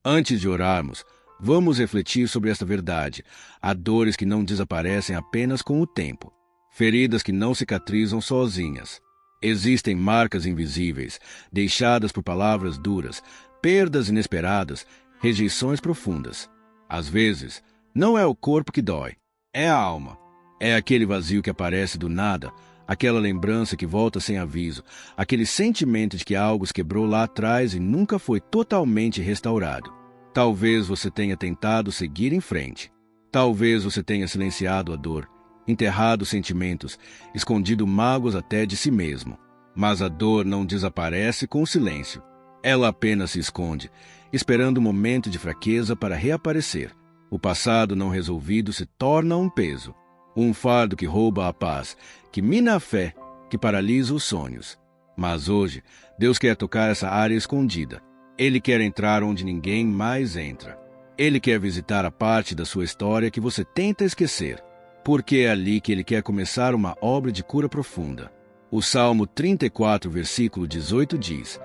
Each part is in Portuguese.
Antes de orarmos, vamos refletir sobre esta verdade. Há dores que não desaparecem apenas com o tempo, feridas que não cicatrizam sozinhas. Existem marcas invisíveis, deixadas por palavras duras, perdas inesperadas, rejeições profundas. Às vezes, não é o corpo que dói, é a alma. É aquele vazio que aparece do nada, aquela lembrança que volta sem aviso, aquele sentimento de que algo se quebrou lá atrás e nunca foi totalmente restaurado. Talvez você tenha tentado seguir em frente. Talvez você tenha silenciado a dor, enterrado sentimentos, escondido mágoas até de si mesmo. Mas a dor não desaparece com o silêncio. Ela apenas se esconde, esperando um momento de fraqueza para reaparecer. O passado não resolvido se torna um peso, um fardo que rouba a paz, que mina a fé, que paralisa os sonhos. Mas hoje, Deus quer tocar essa área escondida. Ele quer entrar onde ninguém mais entra. Ele quer visitar a parte da sua história que você tenta esquecer, porque é ali que Ele quer começar uma obra de cura profunda. O Salmo 34, versículo 18 diz: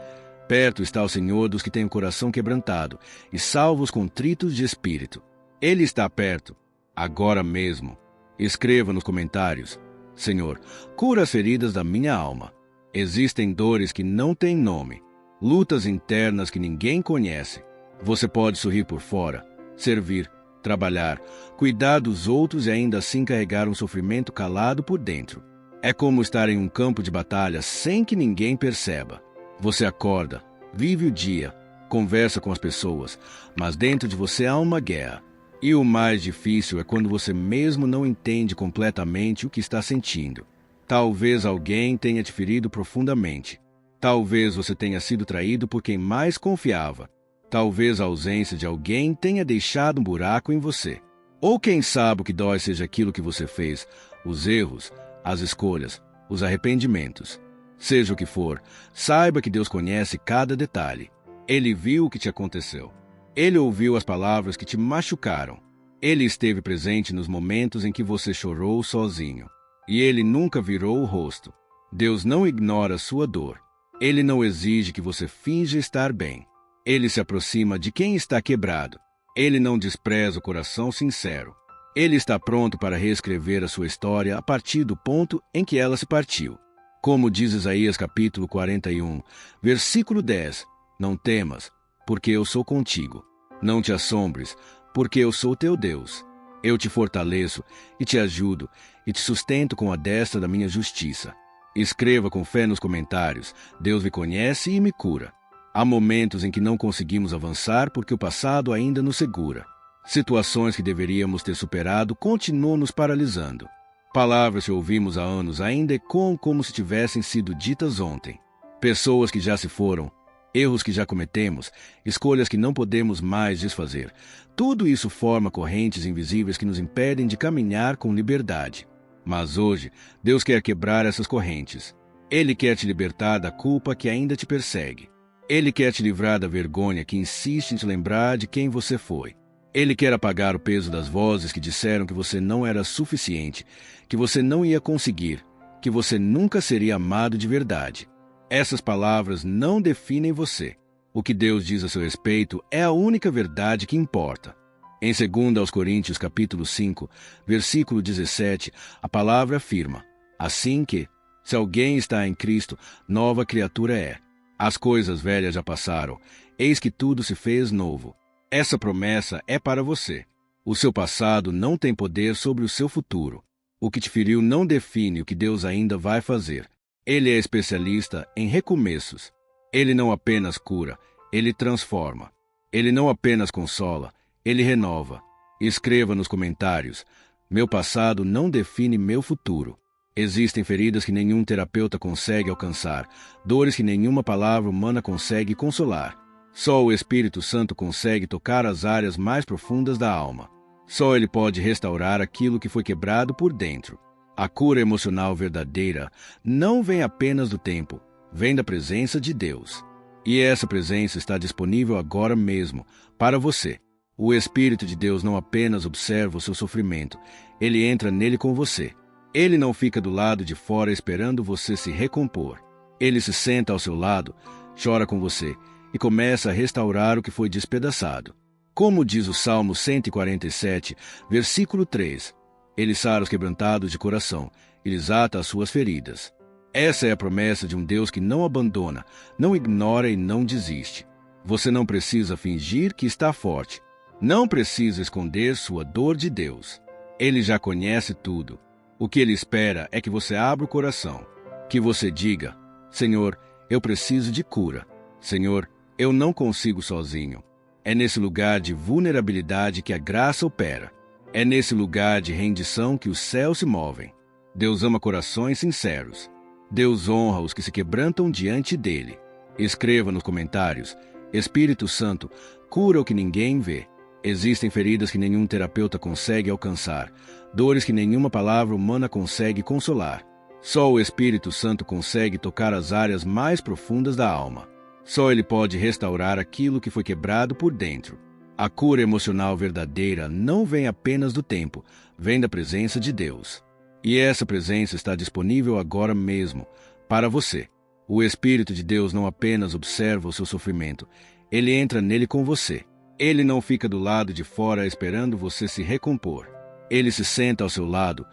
Perto está o Senhor dos que têm o coração quebrantado e salva os contritos de espírito. Ele está perto, agora mesmo. Escreva nos comentários: Senhor, cura as feridas da minha alma. Existem dores que não têm nome, lutas internas que ninguém conhece. Você pode sorrir por fora, servir, trabalhar, cuidar dos outros e ainda assim carregar um sofrimento calado por dentro. É como estar em um campo de batalha sem que ninguém perceba. Você acorda, vive o dia, conversa com as pessoas, mas dentro de você há uma guerra. E o mais difícil é quando você mesmo não entende completamente o que está sentindo. Talvez alguém tenha te ferido profundamente. Talvez você tenha sido traído por quem mais confiava. Talvez a ausência de alguém tenha deixado um buraco em você. Ou quem sabe o que dói seja aquilo que você fez, os erros, as escolhas, os arrependimentos. Seja o que for, saiba que Deus conhece cada detalhe. Ele viu o que te aconteceu. Ele ouviu as palavras que te machucaram. Ele esteve presente nos momentos em que você chorou sozinho. E Ele nunca virou o rosto. Deus não ignora sua dor. Ele não exige que você finja estar bem. Ele se aproxima de quem está quebrado. Ele não despreza o coração sincero. Ele está pronto para reescrever a sua história a partir do ponto em que ela se partiu. Como diz Isaías capítulo 41, versículo 10, Não temas, porque eu sou contigo. Não te assombres, porque eu sou teu Deus. Eu te fortaleço e te ajudo e te sustento com a destra da minha justiça. Escreva com fé nos comentários: Deus me conhece e me cura. Há momentos em que não conseguimos avançar porque o passado ainda nos segura. Situações que deveríamos ter superado continuam nos paralisando. Palavras que ouvimos há anos ainda ecoam como se tivessem sido ditas ontem. Pessoas que já se foram, erros que já cometemos, escolhas que não podemos mais desfazer. Tudo isso forma correntes invisíveis que nos impedem de caminhar com liberdade. Mas hoje, Deus quer quebrar essas correntes. Ele quer te libertar da culpa que ainda te persegue. Ele quer te livrar da vergonha que insiste em te lembrar de quem você foi. Ele quer apagar o peso das vozes que disseram que você não era suficiente, que você não ia conseguir, que você nunca seria amado de verdade. Essas palavras não definem você. O que Deus diz a seu respeito é a única verdade que importa. Em 2 Coríntios capítulo 5, versículo 17, a palavra afirma: Assim que, se alguém está em Cristo, nova criatura é. As coisas velhas já passaram, eis que tudo se fez novo. Essa promessa é para você. O seu passado não tem poder sobre o seu futuro. O que te feriu não define o que Deus ainda vai fazer. Ele é especialista em recomeços. Ele não apenas cura, ele transforma. Ele não apenas consola, ele renova. Escreva nos comentários: Meu passado não define meu futuro. Existem feridas que nenhum terapeuta consegue alcançar, dores que nenhuma palavra humana consegue consolar. Só o Espírito Santo consegue tocar as áreas mais profundas da alma. Só Ele pode restaurar aquilo que foi quebrado por dentro. A cura emocional verdadeira não vem apenas do tempo, vem da presença de Deus. E essa presença está disponível agora mesmo, para você. O Espírito de Deus não apenas observa o seu sofrimento, ele entra nele com você. Ele não fica do lado de fora esperando você se recompor. Ele se senta ao seu lado, chora com você, e começa a restaurar o que foi despedaçado. Como diz o Salmo 147, versículo 3, Ele sara os quebrantados de coração e lhes ata as suas feridas. Essa é a promessa de um Deus que não abandona, não ignora e não desiste. Você não precisa fingir que está forte. Não precisa esconder sua dor de Deus. Ele já conhece tudo. O que Ele espera é que você abra o coração, que você diga: Senhor, eu preciso de cura. Senhor, eu não consigo sozinho. É nesse lugar de vulnerabilidade que a graça opera. É nesse lugar de rendição que os céus se movem. Deus ama corações sinceros. Deus honra os que se quebrantam diante dele. Escreva nos comentários: Espírito Santo, cura o que ninguém vê. Existem feridas que nenhum terapeuta consegue alcançar, dores que nenhuma palavra humana consegue consolar. Só o Espírito Santo consegue tocar as áreas mais profundas da alma. Só Ele pode restaurar aquilo que foi quebrado por dentro. A cura emocional verdadeira não vem apenas do tempo, vem da presença de Deus. E essa presença está disponível agora mesmo, para você. O Espírito de Deus não apenas observa o seu sofrimento, Ele entra nele com você. Ele não fica do lado de fora esperando você se recompor. Ele se senta ao seu lado,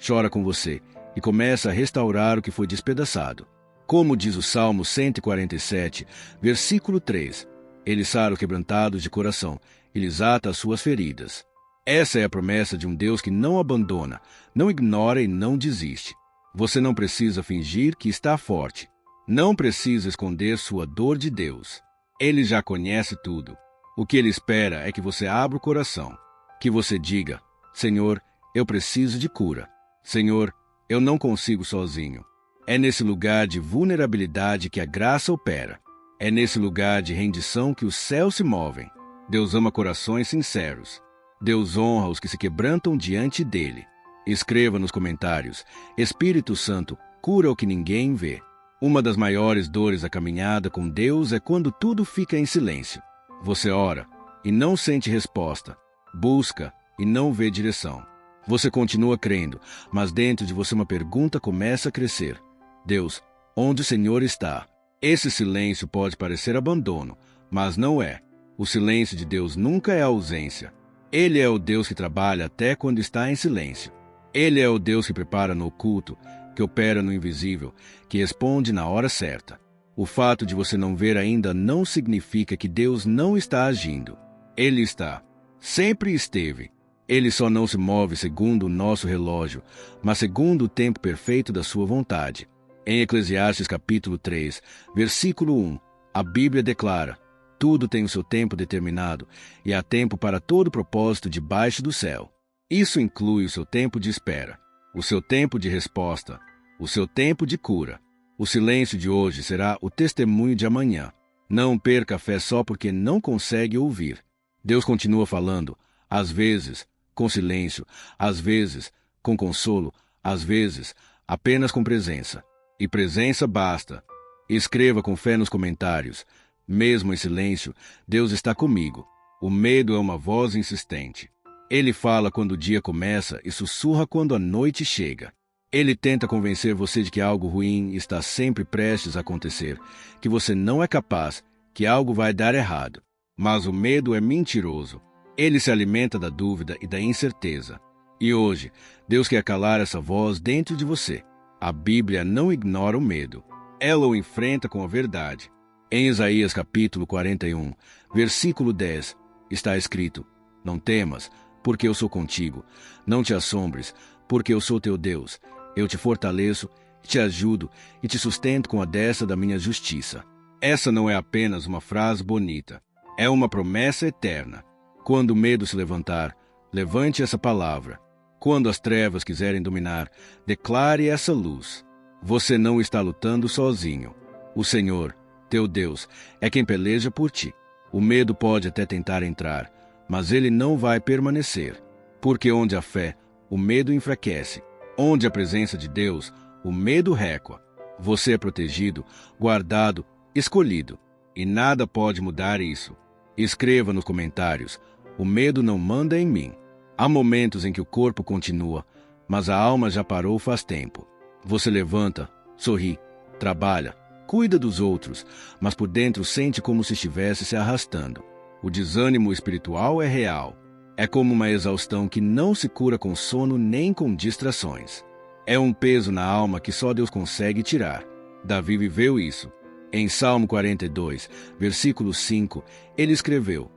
chora com você e começa a restaurar o que foi despedaçado. Como diz o Salmo 147, versículo 3, Ele sara os quebrantados de coração e lhes ata as suas feridas. Essa é a promessa de um Deus que não abandona, não ignora e não desiste. Você não precisa fingir que está forte. Não precisa esconder sua dor de Deus. Ele já conhece tudo. O que Ele espera é que você abra o coração, que você diga: Senhor, eu preciso de cura. Senhor, eu não consigo sozinho. É nesse lugar de vulnerabilidade que a graça opera. É nesse lugar de rendição que os céus se movem. Deus ama corações sinceros. Deus honra os que se quebrantam diante dele. Escreva nos comentários: Espírito Santo, cura o que ninguém vê. Uma das maiores dores da caminhada com Deus é quando tudo fica em silêncio. Você ora e não sente resposta. Busca e não vê direção. Você continua crendo, mas dentro de você uma pergunta começa a crescer: Deus, onde o Senhor está? Esse silêncio pode parecer abandono, mas não é. O silêncio de Deus nunca é ausência. Ele é o Deus que trabalha até quando está em silêncio. Ele é o Deus que prepara no oculto, que opera no invisível, que responde na hora certa. O fato de você não ver ainda não significa que Deus não está agindo. Ele está. Sempre esteve. Ele só não se move segundo o nosso relógio, mas segundo o tempo perfeito da sua vontade. Em Eclesiastes capítulo 3, versículo 1, a Bíblia declara: tudo tem o seu tempo determinado, e há tempo para todo propósito debaixo do céu. Isso inclui o seu tempo de espera, o seu tempo de resposta, o seu tempo de cura. O silêncio de hoje será o testemunho de amanhã. Não perca a fé só porque não consegue ouvir. Deus continua falando, às vezes com silêncio, às vezes com consolo, às vezes apenas com presença. E presença basta. Escreva com fé nos comentários: mesmo em silêncio, Deus está comigo. O medo é uma voz insistente. Ele fala quando o dia começa e sussurra quando a noite chega. Ele tenta convencer você de que algo ruim está sempre prestes a acontecer, que você não é capaz, que algo vai dar errado. Mas o medo é mentiroso. Ele se alimenta da dúvida e da incerteza. E hoje, Deus quer calar essa voz dentro de você. A Bíblia não ignora o medo. Ela o enfrenta com a verdade. Em Isaías capítulo 41, versículo 10, está escrito: não temas, porque eu sou contigo. Não te assombres, porque eu sou teu Deus. Eu te fortaleço, te ajudo e te sustento com a destra da minha justiça. Essa não é apenas uma frase bonita. É uma promessa eterna. Quando o medo se levantar, levante essa palavra. Quando as trevas quiserem dominar, declare essa luz. Você não está lutando sozinho. O Senhor, teu Deus, é quem peleja por ti. O medo pode até tentar entrar, mas ele não vai permanecer. Porque onde há fé, o medo enfraquece. Onde a presença de Deus, o medo recua. Você é protegido, guardado, escolhido. E nada pode mudar isso. Escreva nos comentários: o medo não manda em mim. Há momentos em que o corpo continua, mas a alma já parou faz tempo. Você levanta, sorri, trabalha, Cuida dos outros, mas por dentro sente como se estivesse se arrastando. O desânimo espiritual é real. É como uma exaustão que não se cura com sono nem com distrações. É um peso na alma que só Deus consegue tirar. Davi viveu isso. Em Salmo 42, versículo 5, ele escreveu: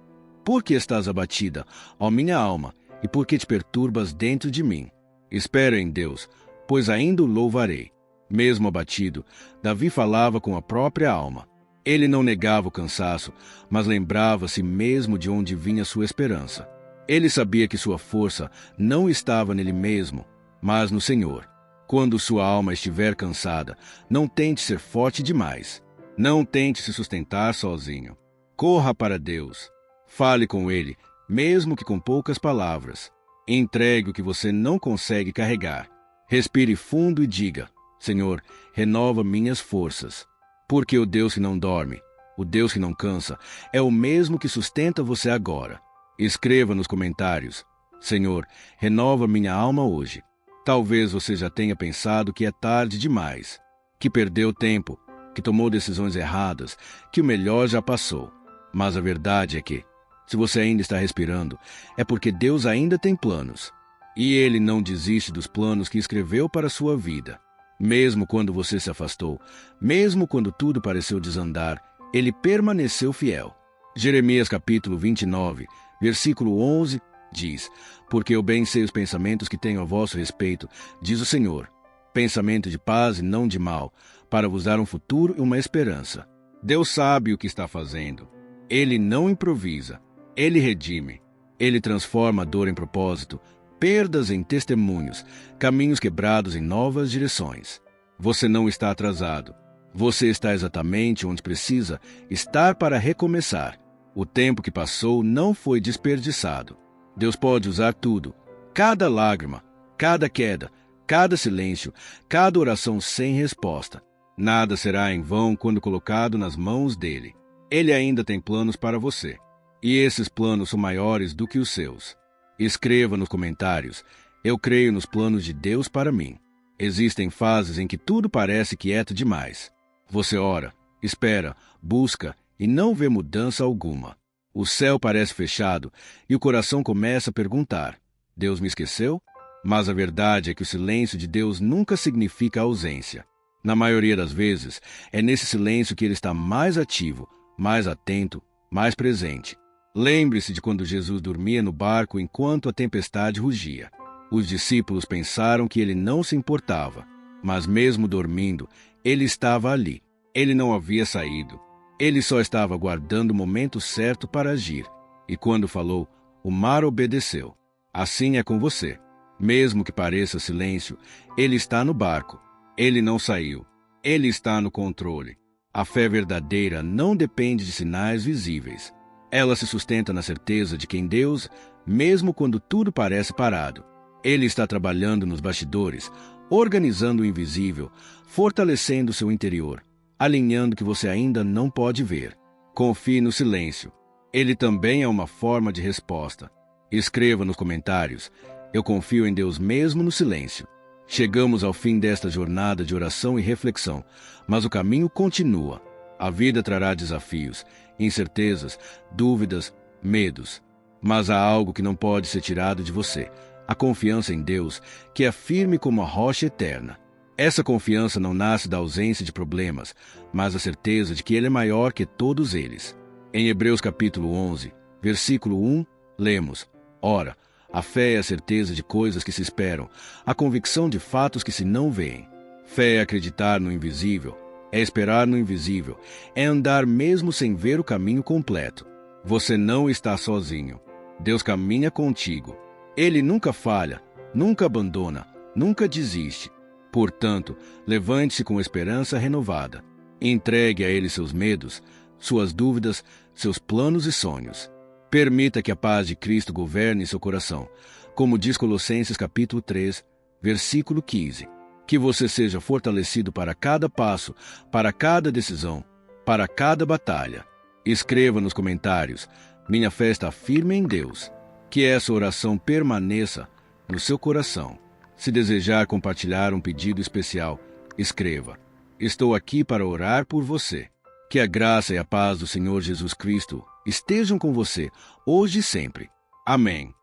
Por que estás abatida, ó minha alma, e por que te perturbas dentro de mim? Espera em Deus, pois ainda o louvarei. Mesmo abatido, Davi falava com a própria alma. Ele não negava o cansaço, mas lembrava-se mesmo de onde vinha sua esperança. Ele sabia que sua força não estava nele mesmo, mas no Senhor. Quando sua alma estiver cansada, não tente ser forte demais. Não tente se sustentar sozinho. Corra para Deus. Fale com Ele, mesmo que com poucas palavras. Entregue o que você não consegue carregar. Respire fundo e diga: Senhor, renova minhas forças. Porque o Deus que não dorme, o Deus que não cansa, é o mesmo que sustenta você agora. Escreva nos comentários: Senhor, renova minha alma hoje. Talvez você já tenha pensado que é tarde demais, que perdeu tempo, que tomou decisões erradas, que o melhor já passou. Mas a verdade é que, se você ainda está respirando, é porque Deus ainda tem planos. E Ele não desiste dos planos que escreveu para a sua vida. Mesmo quando você se afastou, mesmo quando tudo pareceu desandar, Ele permaneceu fiel. Jeremias capítulo 29, versículo 11, diz: Porque eu bem sei os pensamentos que tenho a vosso respeito, diz o Senhor, pensamento de paz e não de mal, para vos dar um futuro e uma esperança. Deus sabe o que está fazendo. Ele não improvisa. Ele redime. Ele transforma a dor em propósito, perdas em testemunhos, caminhos quebrados em novas direções. Você não está atrasado. Você está exatamente onde precisa estar para recomeçar. O tempo que passou não foi desperdiçado. Deus pode usar tudo. Cada lágrima, cada queda, cada silêncio, cada oração sem resposta. Nada será em vão quando colocado nas mãos dele. Ele ainda tem planos para você. E esses planos são maiores do que os seus. Escreva nos comentários: Eu creio nos planos de Deus para mim. Existem fases em que tudo parece quieto demais. Você ora, espera, busca e não vê mudança alguma. O céu parece fechado e o coração começa a perguntar: Deus me esqueceu? Mas a verdade é que o silêncio de Deus nunca significa ausência. Na maioria das vezes, é nesse silêncio que Ele está mais ativo, mais atento, mais presente. Lembre-se de quando Jesus dormia no barco enquanto a tempestade rugia. Os discípulos pensaram que ele não se importava, mas mesmo dormindo, ele estava ali. Ele não havia saído. Ele só estava aguardando o momento certo para agir. E quando falou, o mar obedeceu. Assim é com você. Mesmo que pareça silêncio, ele está no barco. Ele não saiu. Ele está no controle. A fé verdadeira não depende de sinais visíveis. Ela se sustenta na certeza de que em Deus, mesmo quando tudo parece parado, Ele está trabalhando nos bastidores, organizando o invisível, fortalecendo seu interior, alinhando o que você ainda não pode ver. Confie no silêncio. Ele também é uma forma de resposta. Escreva nos comentários: Eu confio em Deus mesmo no silêncio. Chegamos ao fim desta jornada de oração e reflexão, mas o caminho continua. A vida trará desafios, incertezas, dúvidas, medos. Mas há algo que não pode ser tirado de você: a confiança em Deus, que é firme como a rocha eterna. Essa confiança não nasce da ausência de problemas, mas da certeza de que Ele é maior que todos eles. Em Hebreus capítulo 11, versículo 1, lemos: Ora, a fé é a certeza de coisas que se esperam, a convicção de fatos que se não veem. Fé é acreditar no invisível, é esperar no invisível, é andar mesmo sem ver o caminho completo. Você não está sozinho. Deus caminha contigo. Ele nunca falha, nunca abandona, nunca desiste. Portanto, levante-se com esperança renovada. Entregue a Ele seus medos, suas dúvidas, seus planos e sonhos. Permita que a paz de Cristo governe seu coração, como diz Colossenses capítulo 3, versículo 15. Que você seja fortalecido para cada passo, para cada decisão, para cada batalha. Escreva nos comentários: minha fé está firme em Deus. Que essa oração permaneça no seu coração. Se desejar compartilhar um pedido especial, escreva: estou aqui para orar por você. Que a graça e a paz do Senhor Jesus Cristo estejam com você, hoje e sempre. Amém.